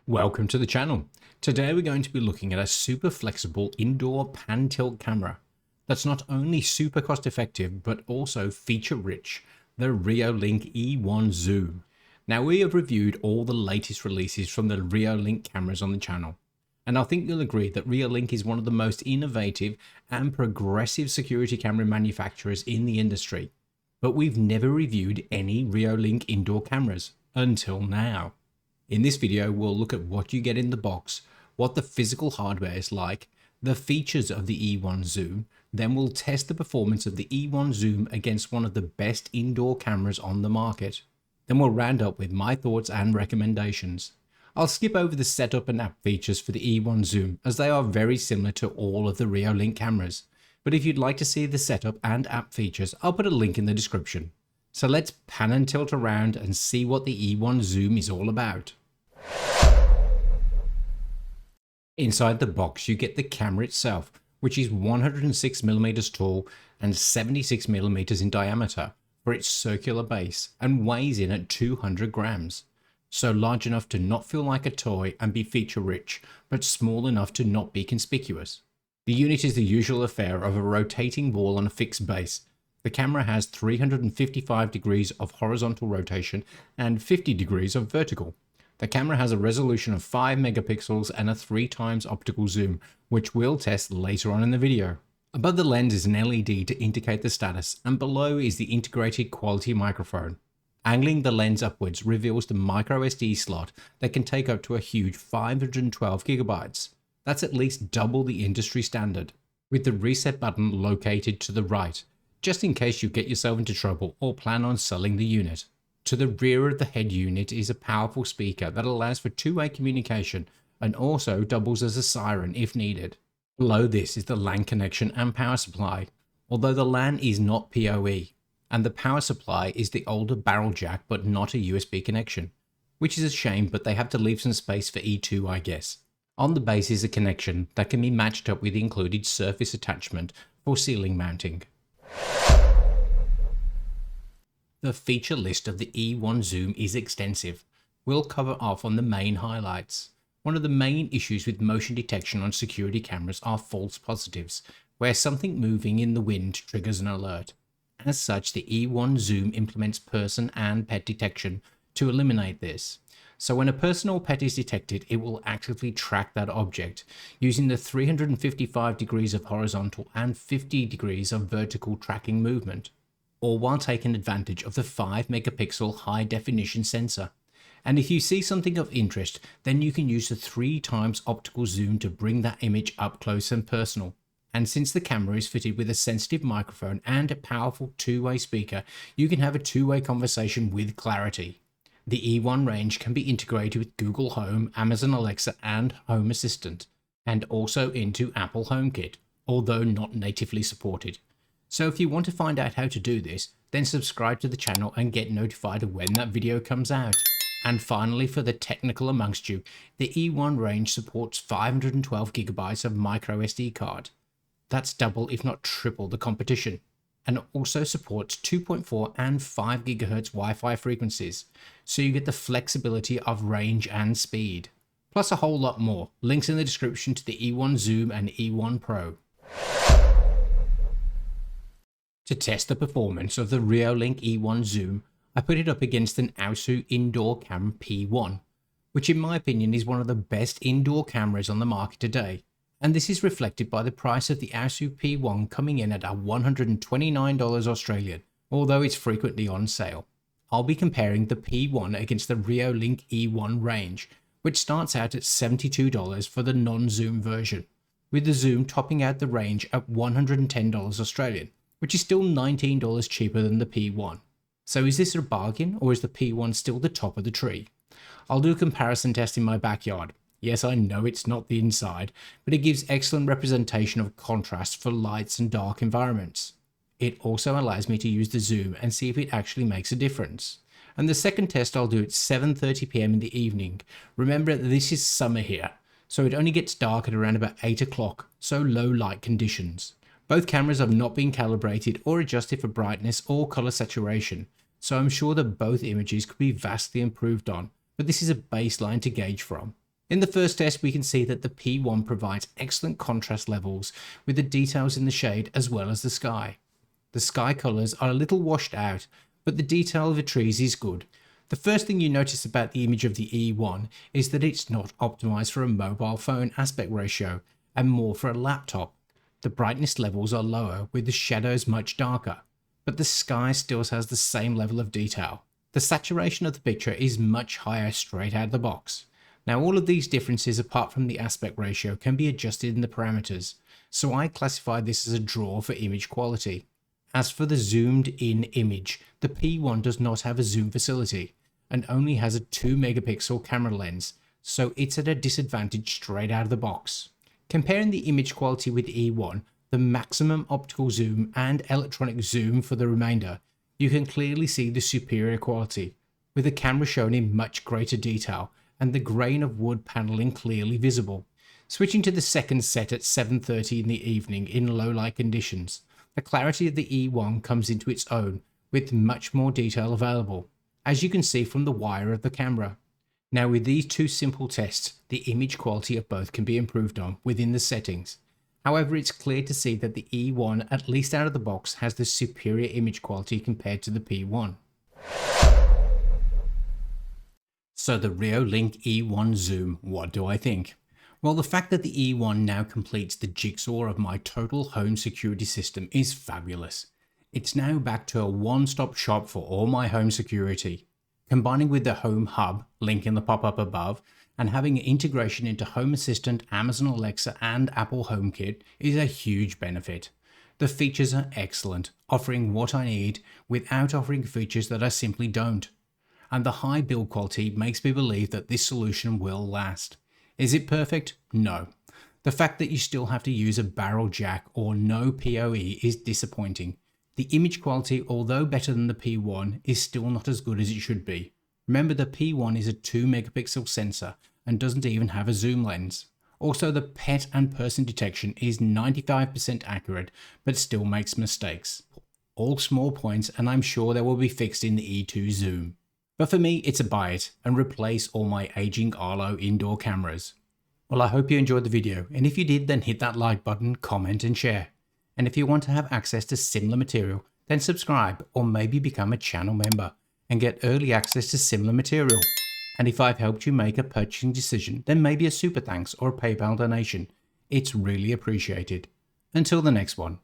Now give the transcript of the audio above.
Welcome to the channel. Today we're going to be looking at a super flexible indoor pan tilt camera that's not only super cost effective but also feature rich, the Reolink E1 Zoom. Now we have reviewed all the latest releases from the Reolink cameras on the channel, and I think you'll agree that Reolink is one of the most innovative and progressive security camera manufacturers in the industry. But we've never reviewed any Reolink indoor cameras until now. In this video, we'll look at what you get in the box, what the physical hardware is like, the features of the E1 Zoom, then we'll test the performance of the E1 Zoom against one of the best indoor cameras on the market. Then we'll round up with my thoughts and recommendations. I'll skip over the setup and app features for the E1 Zoom as they are very similar to all of the Reolink cameras. But if you'd like to see the setup and app features, I'll put a link in the description. So let's pan and tilt around and see what the E1 Zoom is all about. Inside the box you get the camera itself, which is 106mm tall and 76mm in diameter for its circular base and weighs in at 200 grams. So large enough to not feel like a toy and be feature rich, but small enough to not be conspicuous. The unit is the usual affair of a rotating ball on a fixed base. The camera has 355 degrees of horizontal rotation and 50 degrees of vertical. The camera has a resolution of 5 megapixels and a 3x optical zoom, which we'll test later on in the video. Above the lens is an LED to indicate the status, and below is the integrated quality microphone. Angling the lens upwards reveals the micro SD slot that can take up to a huge 512 gigabytes. That's at least double the industry standard, with the reset button located to the right, just in case you get yourself into trouble or plan on selling the unit. To the rear of the head unit is a powerful speaker that allows for two-way communication and also doubles as a siren if needed. Below this is the LAN connection and power supply, although the LAN is not PoE, and the power supply is the older barrel jack but not a USB connection, which is a shame, but they have to leave some space for E2, I guess. On the base is a connection that can be matched up with the included surface attachment for ceiling mounting. The feature list of the E1 Zoom is extensive. We'll cover off on the main highlights. One of the main issues with motion detection on security cameras are false positives, where something moving in the wind triggers an alert. As such, the E1 Zoom implements person and pet detection to eliminate this. So when a person or pet is detected, it will actively track that object using the 355 degrees of horizontal and 50 degrees of vertical tracking movement, or while taking advantage of the 5 megapixel high definition sensor. And if you see something of interest, then you can use the 3x optical zoom to bring that image up close and personal. And since the camera is fitted with a sensitive microphone and a powerful two-way speaker, you can have a two-way conversation with clarity. The E1 range can be integrated with Google Home, Amazon Alexa and Home Assistant, and also into Apple HomeKit, although not natively supported. So if you want to find out how to do this, then subscribe to the channel and get notified of when that video comes out. And finally, for the technical amongst you, the E1 range supports 512 gigabytes of micro SD card. That's double if not triple the competition, and also supports 2.4 and 5 GHz Wi-Fi frequencies, so you get the flexibility of range and speed. Plus a whole lot more. Links in the description to the E1 Zoom and E1 Pro. To test the performance of the Reolink E1 Zoom, I put it up against an Asus Indoor Cam P1, which in my opinion is one of the best indoor cameras on the market today, and this is reflected by the price of the Asus P1 coming in at $129 Australian, although it's frequently on sale. I'll be comparing the P1 against the Reolink E1 range, which starts out at $72 for the non-zoom version, with the zoom topping out the range at $110 Australian, which is still $19 cheaper than the P1. So is this a bargain, or is the P1 still the top of the tree? I'll do a comparison test in my backyard. Yes, I know it's not the inside, but it gives excellent representation of contrast for lights and dark environments. It also allows me to use the zoom and see if it actually makes a difference. And the second test I'll do at 7:30 PM in the evening. Remember that this is summer here, so it only gets dark at around about 8 o'clock, so low light conditions. Both cameras have not been calibrated or adjusted for brightness or color saturation, so I'm sure that both images could be vastly improved on, but this is a baseline to gauge from. In the first test, we can see that the P1 provides excellent contrast levels with the details in the shade as well as the sky. The sky colours are a little washed out, but the detail of the trees is good. The first thing you notice about the image of the E1 is that it's not optimized for a mobile phone aspect ratio and more for a laptop. The brightness levels are lower with the shadows much darker, but the sky still has the same level of detail. The saturation of the picture is much higher straight out of the box. Now all of these differences apart from the aspect ratio can be adjusted in the parameters, so I classify this as a draw for image quality. As for the zoomed in image, the P1 does not have a zoom facility and only has a 2 megapixel camera lens, so it's at a disadvantage straight out of the box. Comparing the image quality with E1, the maximum optical zoom and electronic zoom for the remainder, you can clearly see the superior quality, with the camera shown in much greater detail and the grain of wood paneling clearly visible. Switching to the second set at 7:30 in the evening in low light conditions, the clarity of the E1 comes into its own with much more detail available, as you can see from the wire of the camera. Now with these two simple tests, the image quality of both can be improved on within the settings. However, it's clear to see that the E1, at least out of the box, has the superior image quality compared to the P1. So the Reolink E1 Zoom, what do I think? Well, the fact that the E1 now completes the jigsaw of my total home security system is fabulous. It's now back to a one-stop shop for all my home security. Combining with the Home Hub, link in the pop-up above, and having an integration into Home Assistant, Amazon Alexa and Apple HomeKit is a huge benefit. The features are excellent, offering what I need without offering features that I simply don't. And the high build quality makes me believe that this solution will last. Is it perfect? No. The fact that you still have to use a barrel jack or no PoE is disappointing. The image quality, although better than the P1, is still not as good as it should be. Remember, the P1 is a 2 megapixel sensor and doesn't even have a zoom lens. Also, the pet and person detection is 95% accurate but still makes mistakes. All small points, and I'm sure they will be fixed in the E2 Zoom. But for me, it's a buy it and replace all my aging Arlo indoor cameras. Well, I hope you enjoyed the video, and if you did, then hit that like button, comment and share. And if you want to have access to similar material, then subscribe or maybe become a channel member and get early access to similar material. And if I've helped you make a purchasing decision, then maybe a super thanks or a PayPal donation. It's really appreciated. Until the next one.